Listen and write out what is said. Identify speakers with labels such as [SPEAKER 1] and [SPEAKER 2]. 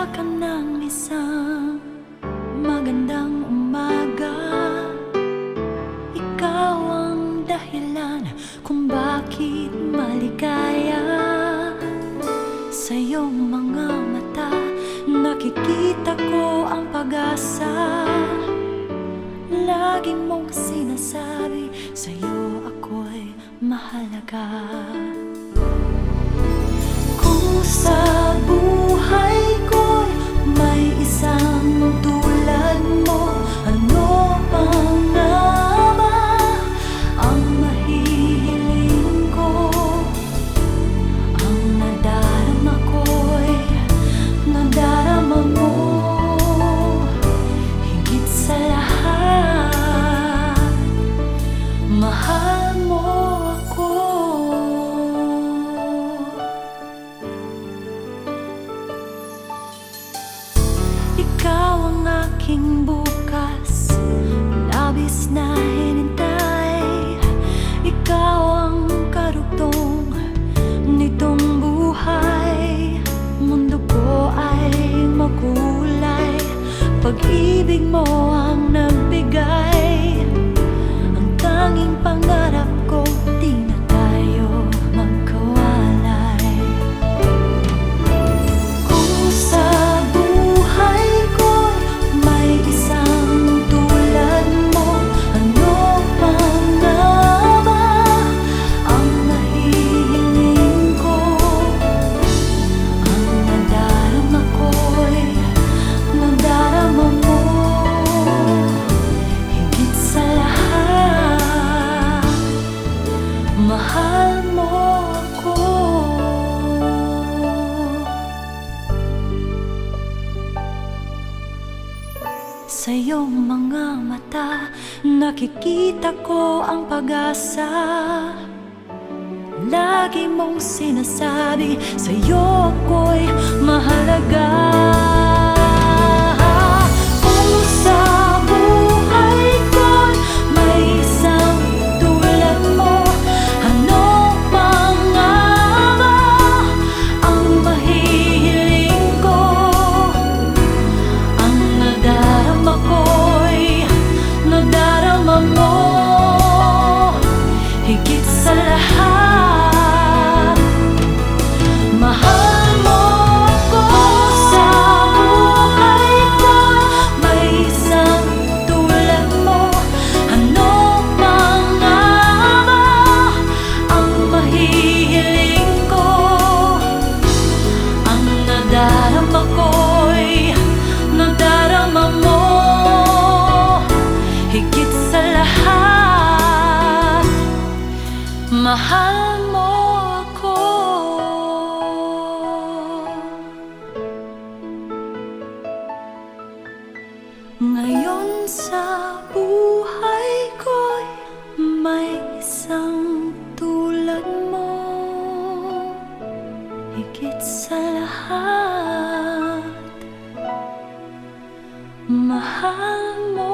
[SPEAKER 1] Lumikha ka ng isang magandang umaga. Ikaw ang dahilan kung bakit maligaya. Sa iyong mga mata nakikita ko ang pag-asa. Lagi mong sinasabi, sa'yo ako'y mahalaga. Kung sa buhay ko'y may isang tulad mo, ano pa nga ba ang mahihiling ko? Ang nadarama ko'y nadarama mo. Higit sa lahat, mahal mo ako. Ikaw ang aking bukas, labis na hinintay. Ikaw ang karugtong nitong buhay. Mundo ko ay makulay, pag-ibig mo ang nagbigay. Ang tanging pangarap ko, di na tayo magkawalay. Kung sa buhay ko may isang tulad mo, ano pa nga ba ang mahihiling ko? Ang nadarama ko'y nadarama mo. Higit sa lahat, mahal mo ako. Sa iyong mga mata nakikita ko ang pag-asa. Lagi mong sinasabi, sa'yo ako'y mahalaga. Kung sa buhay ko'y may isang tulad mo, ano pa nga ba ang mahihiling ko? Ang nadarama ko'y nadarama mo. Higit sa lahat, mahal mo ako. Sa buhay ko'y may isang tulad mo, ano pa nga ba ang mahihiling ko? Ang nadarama ko'y nadarama mo. Higit sa lahat, mahal mo ako. Ngayon sa buhay ko'y may isang tulad mo. Higit sa lahat, mahal mo